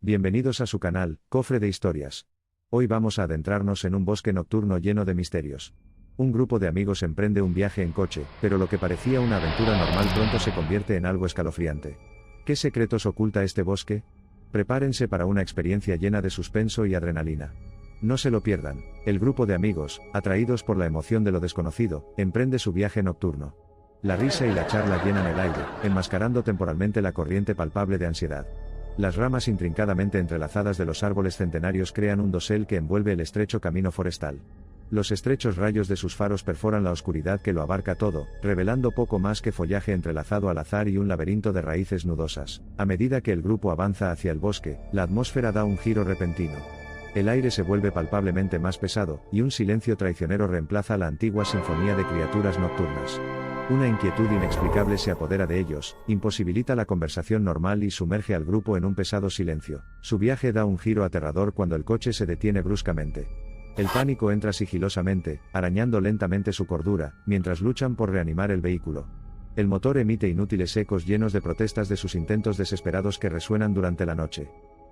Bienvenidos a su canal, Cofre de Historias. Hoy vamos a adentrarnos en un bosque nocturno lleno de misterios. Un grupo de amigos emprende un viaje en coche, pero lo que parecía una aventura normal pronto se convierte en algo escalofriante. ¿Qué secretos oculta este bosque? Prepárense para una experiencia llena de suspenso y adrenalina. No se lo pierdan. El grupo de amigos, atraídos por la emoción de lo desconocido, emprende su viaje nocturno. La risa y la charla llenan el aire, enmascarando temporalmente la corriente palpable de ansiedad. Las ramas intrincadamente entrelazadas de los árboles centenarios crean un dosel que envuelve el estrecho camino forestal. Los estrechos rayos de sus faros perforan la oscuridad que lo abarca todo, revelando poco más que follaje entrelazado al azar y un laberinto de raíces nudosas. A medida que el grupo avanza hacia el bosque, la atmósfera da un giro repentino. El aire se vuelve palpablemente más pesado, y un silencio traicionero reemplaza la antigua sinfonía de criaturas nocturnas. Una inquietud inexplicable se apodera de ellos, imposibilita la conversación normal y sumerge al grupo en un pesado silencio. Su viaje da un giro aterrador cuando el coche se detiene bruscamente. El pánico entra sigilosamente, arañando lentamente su cordura, mientras luchan por reanimar el vehículo. El motor emite inútiles ecos llenos de protestas de sus intentos desesperados que resuenan durante la noche.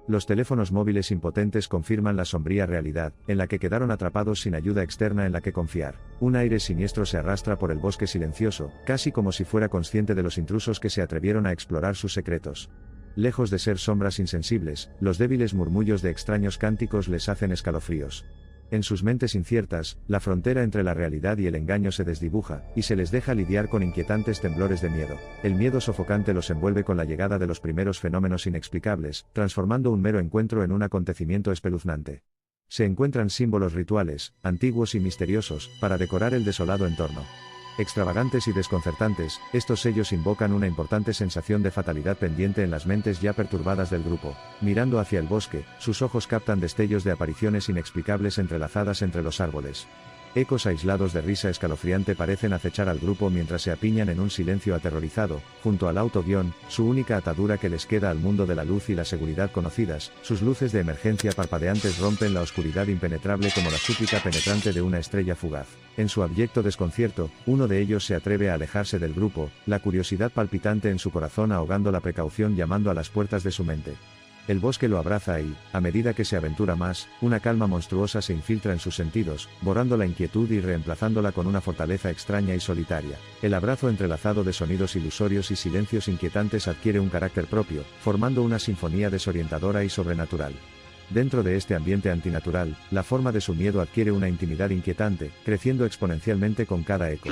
Los teléfonos móviles impotentes confirman la sombría realidad, en la que quedaron atrapados sin ayuda externa en la que confiar. Un aire siniestro se arrastra por el bosque silencioso, casi como si fuera consciente de los intrusos que se atrevieron a explorar sus secretos. Lejos de ser sombras insensibles, los débiles murmullos de extraños cánticos les hacen escalofríos. En sus mentes inciertas, la frontera entre la realidad y el engaño se desdibuja, y se les deja lidiar con inquietantes temblores de miedo. El miedo sofocante los envuelve con la llegada de los primeros fenómenos inexplicables, transformando un mero encuentro en un acontecimiento espeluznante. Se encuentran símbolos rituales, antiguos y misteriosos, para decorar el desolado entorno. Extravagantes y desconcertantes, estos sellos invocan una importante sensación de fatalidad pendiente en las mentes ya perturbadas del grupo. Mirando hacia el bosque, sus ojos captan destellos de apariciones inexplicables entrelazadas entre los árboles. Ecos aislados de risa escalofriante parecen acechar al grupo mientras se apiñan en un silencio aterrorizado, junto al auto su única atadura que les queda al mundo de la luz y la seguridad conocidas. Sus luces de emergencia parpadeantes rompen la oscuridad impenetrable como la súplica penetrante de una estrella fugaz. En su abyecto desconcierto, uno de ellos se atreve a alejarse del grupo, la curiosidad palpitante en su corazón ahogando la precaución llamando a las puertas de su mente. El bosque lo abraza y, a medida que se aventura más, una calma monstruosa se infiltra en sus sentidos, borrando la inquietud y reemplazándola con una fortaleza extraña y solitaria. El abrazo entrelazado de sonidos ilusorios y silencios inquietantes adquiere un carácter propio, formando una sinfonía desorientadora y sobrenatural. Dentro de este ambiente antinatural, la forma de su miedo adquiere una intimidad inquietante, creciendo exponencialmente con cada eco.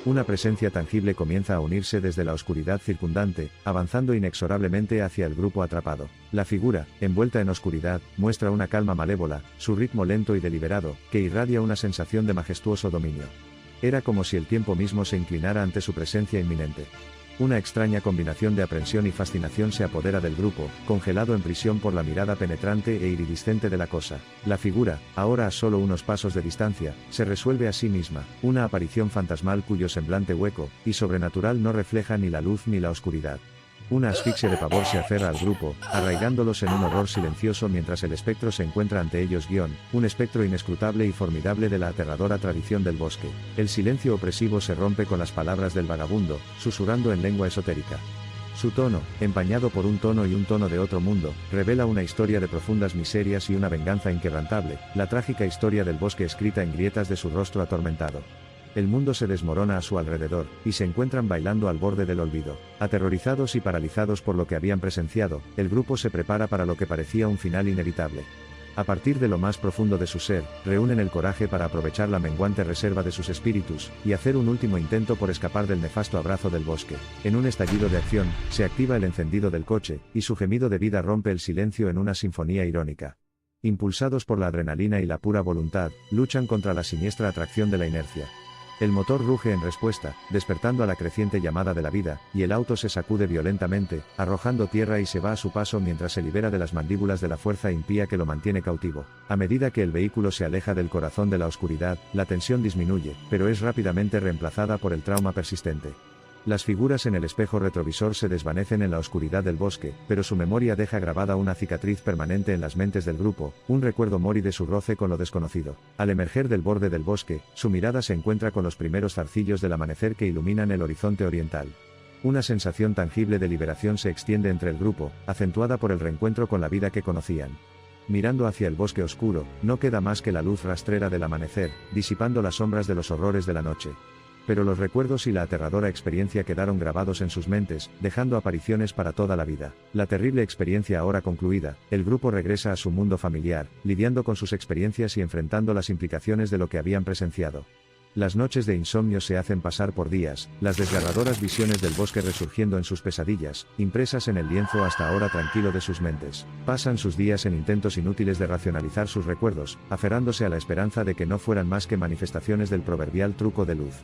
Una presencia tangible comienza a unirse desde la oscuridad circundante, avanzando inexorablemente hacia el grupo atrapado. La figura, envuelta en oscuridad, muestra una calma malévola, su ritmo lento y deliberado, que irradia una sensación de majestuoso dominio. Era como si el tiempo mismo se inclinara ante su presencia inminente. Una extraña combinación de aprensión y fascinación se apodera del grupo, congelado en prisión por la mirada penetrante e iridiscente de la cosa. La figura, ahora a solo unos pasos de distancia, se resuelve a sí misma, una aparición fantasmal cuyo semblante hueco y sobrenatural no refleja ni la luz ni la oscuridad. Una asfixia de pavor se aferra al grupo, arraigándolos en un horror silencioso mientras el espectro se encuentra ante ellos un espectro inescrutable y formidable de la aterradora tradición del bosque. El silencio opresivo se rompe con las palabras del vagabundo, susurrando en lengua esotérica. Su tono, empañado por un tono y un tono de otro mundo, revela una historia de profundas miserias y una venganza inquebrantable, la trágica historia del bosque escrita en grietas de su rostro atormentado. El mundo se desmorona a su alrededor, y se encuentran bailando al borde del olvido. Aterrorizados y paralizados por lo que habían presenciado, el grupo se prepara para lo que parecía un final inevitable. A partir de lo más profundo de su ser, reúnen el coraje para aprovechar la menguante reserva de sus espíritus, y hacer un último intento por escapar del nefasto abrazo del bosque. En un estallido de acción, se activa el encendido del coche, y su gemido de vida rompe el silencio en una sinfonía irónica. Impulsados por la adrenalina y la pura voluntad, luchan contra la siniestra atracción de la inercia. El motor ruge en respuesta, despertando a la creciente llamada de la vida, y el auto se sacude violentamente, arrojando tierra y se va a su paso mientras se libera de las mandíbulas de la fuerza impía que lo mantiene cautivo. A medida que el vehículo se aleja del corazón de la oscuridad, la tensión disminuye, pero es rápidamente reemplazada por el trauma persistente. Las figuras en el espejo retrovisor se desvanecen en la oscuridad del bosque, pero su memoria deja grabada una cicatriz permanente en las mentes del grupo, un recuerdo mori de su roce con lo desconocido. Al emerger del borde del bosque, su mirada se encuentra con los primeros zarcillos del amanecer que iluminan el horizonte oriental. Una sensación tangible de liberación se extiende entre el grupo, acentuada por el reencuentro con la vida que conocían. Mirando hacia el bosque oscuro, no queda más que la luz rastrera del amanecer, disipando las sombras de los horrores de la noche. Pero los recuerdos y la aterradora experiencia quedaron grabados en sus mentes, dejando apariciones para toda la vida. La terrible experiencia ahora concluida, el grupo regresa a su mundo familiar, lidiando con sus experiencias y enfrentando las implicaciones de lo que habían presenciado. Las noches de insomnio se hacen pasar por días, las desgarradoras visiones del bosque resurgiendo en sus pesadillas, impresas en el lienzo hasta ahora tranquilo de sus mentes. Pasan sus días en intentos inútiles de racionalizar sus recuerdos, aferrándose a la esperanza de que no fueran más que manifestaciones del proverbial truco de luz.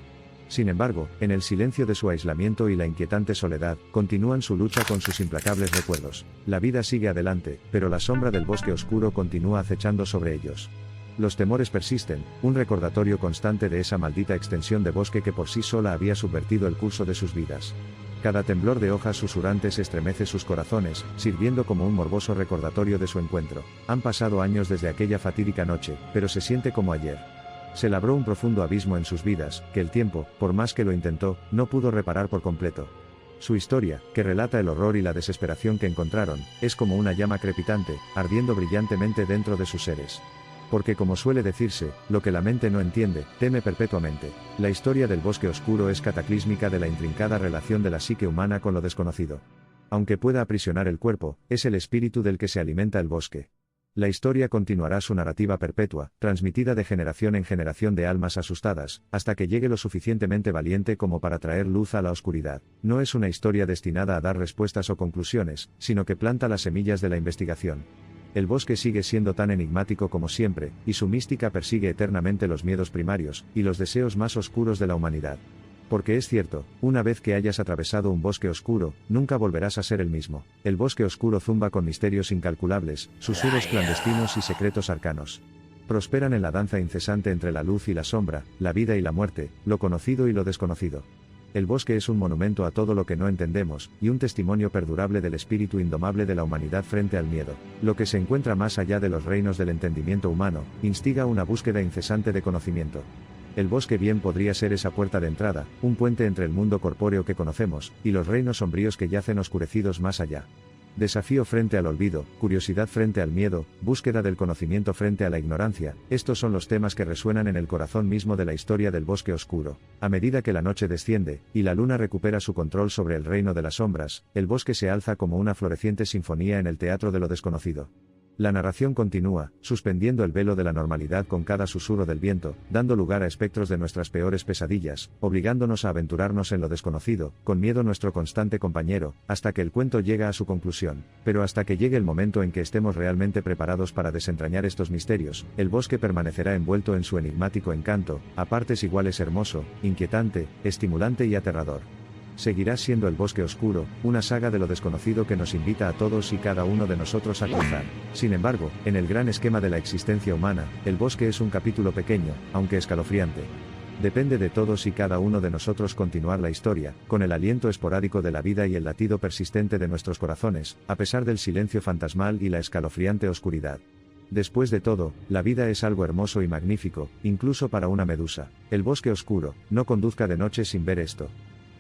Sin embargo, en el silencio de su aislamiento y la inquietante soledad, continúan su lucha con sus implacables recuerdos. La vida sigue adelante, pero la sombra del bosque oscuro continúa acechando sobre ellos. Los temores persisten, un recordatorio constante de esa maldita extensión de bosque que por sí sola había subvertido el curso de sus vidas. Cada temblor de hojas susurrantes estremece sus corazones, sirviendo como un morboso recordatorio de su encuentro. Han pasado años desde aquella fatídica noche, pero se siente como ayer. Se labró un profundo abismo en sus vidas, que el tiempo, por más que lo intentó, no pudo reparar por completo. Su historia, que relata el horror y la desesperación que encontraron, es como una llama crepitante, ardiendo brillantemente dentro de sus seres. Porque como suele decirse, lo que la mente no entiende, teme perpetuamente. La historia del bosque oscuro es cataclísmica de la intrincada relación de la psique humana con lo desconocido. Aunque pueda aprisionar el cuerpo, es el espíritu del que se alimenta el bosque. La historia continuará su narrativa perpetua, transmitida de generación en generación de almas asustadas, hasta que llegue lo suficientemente valiente como para traer luz a la oscuridad. No es una historia destinada a dar respuestas o conclusiones, sino que planta las semillas de la investigación. El bosque sigue siendo tan enigmático como siempre, y su mística persigue eternamente los miedos primarios, y los deseos más oscuros de la humanidad. Porque es cierto, una vez que hayas atravesado un bosque oscuro, nunca volverás a ser el mismo. El bosque oscuro zumba con misterios incalculables, susurros clandestinos y secretos arcanos. Prosperan en la danza incesante entre la luz y la sombra, la vida y la muerte, lo conocido y lo desconocido. El bosque es un monumento a todo lo que no entendemos, y un testimonio perdurable del espíritu indomable de la humanidad frente al miedo. Lo que se encuentra más allá de los reinos del entendimiento humano, instiga una búsqueda incesante de conocimiento. El bosque bien podría ser esa puerta de entrada, un puente entre el mundo corpóreo que conocemos, y los reinos sombríos que yacen oscurecidos más allá. Desafío frente al olvido, curiosidad frente al miedo, búsqueda del conocimiento frente a la ignorancia, estos son los temas que resuenan en el corazón mismo de la historia del bosque oscuro. A medida que la noche desciende, y la luna recupera su control sobre el reino de las sombras, el bosque se alza como una floreciente sinfonía en el teatro de lo desconocido. La narración continúa, suspendiendo el velo de la normalidad con cada susurro del viento, dando lugar a espectros de nuestras peores pesadillas, obligándonos a aventurarnos en lo desconocido, con miedo nuestro constante compañero, hasta que el cuento llega a su conclusión. Pero hasta que llegue el momento en que estemos realmente preparados para desentrañar estos misterios, el bosque permanecerá envuelto en su enigmático encanto, a partes iguales hermoso, inquietante, estimulante y aterrador. Seguirá siendo el bosque oscuro, una saga de lo desconocido que nos invita a todos y cada uno de nosotros a cruzar. Sin embargo, en el gran esquema de la existencia humana, el bosque es un capítulo pequeño, aunque escalofriante. Depende de todos y cada uno de nosotros continuar la historia, con el aliento esporádico de la vida y el latido persistente de nuestros corazones, a pesar del silencio fantasmal y la escalofriante oscuridad. Después de todo, la vida es algo hermoso y magnífico, incluso para una medusa. El bosque oscuro, no conduzca de noche sin ver esto.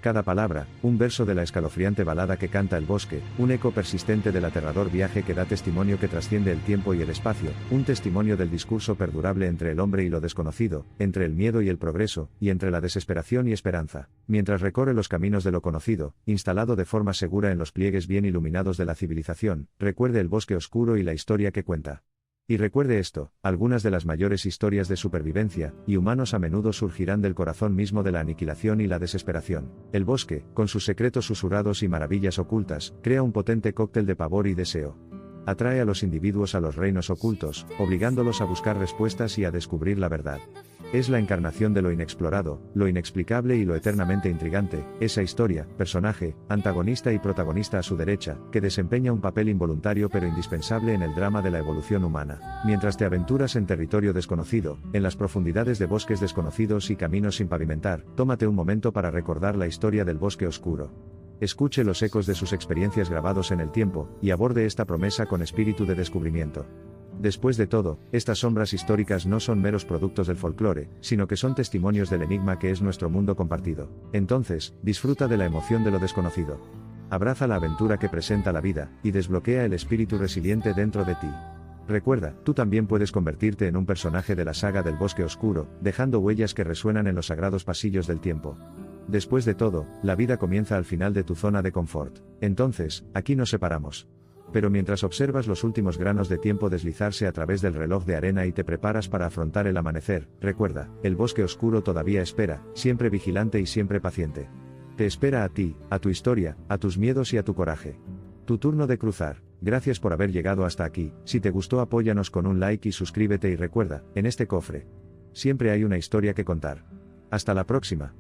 Cada palabra, un verso de la escalofriante balada que canta el bosque, un eco persistente del aterrador viaje que da testimonio que trasciende el tiempo y el espacio, un testimonio del discurso perdurable entre el hombre y lo desconocido, entre el miedo y el progreso, y entre la desesperación y esperanza. Mientras recorre los caminos de lo conocido, instalado de forma segura en los pliegues bien iluminados de la civilización, recuerde el bosque oscuro y la historia que cuenta. Y recuerde esto, algunas de las mayores historias de supervivencia, y humanos a menudo surgirán del corazón mismo de la aniquilación y la desesperación. El bosque, con sus secretos susurrados y maravillas ocultas, crea un potente cóctel de pavor y deseo. Atrae a los individuos a los reinos ocultos, obligándolos a buscar respuestas y a descubrir la verdad. Es la encarnación de lo inexplorado, lo inexplicable y lo eternamente intrigante, esa historia, personaje, antagonista y protagonista a su derecha, que desempeña un papel involuntario pero indispensable en el drama de la evolución humana. Mientras te aventuras en territorio desconocido, en las profundidades de bosques desconocidos y caminos sin pavimentar, tómate un momento para recordar la historia del bosque oscuro. Escuche los ecos de sus experiencias grabados en el tiempo, y aborde esta promesa con espíritu de descubrimiento. Después de todo, estas sombras históricas no son meros productos del folclore, sino que son testimonios del enigma que es nuestro mundo compartido. Entonces, disfruta de la emoción de lo desconocido. Abraza la aventura que presenta la vida, y desbloquea el espíritu resiliente dentro de ti. Recuerda, tú también puedes convertirte en un personaje de la saga del Bosque Oscuro, dejando huellas que resuenan en los sagrados pasillos del tiempo. Después de todo, la vida comienza al final de tu zona de confort. Entonces, aquí nos separamos. Pero mientras observas los últimos granos de tiempo deslizarse a través del reloj de arena y te preparas para afrontar el amanecer, recuerda, el Bosque Oscuro todavía espera, siempre vigilante y siempre paciente. Te espera a ti, a tu historia, a tus miedos y a tu coraje. Tu turno de cruzar. Gracias por haber llegado hasta aquí. Si te gustó, apóyanos con un like y suscríbete, y recuerda, en este cofre siempre hay una historia que contar. Hasta la próxima.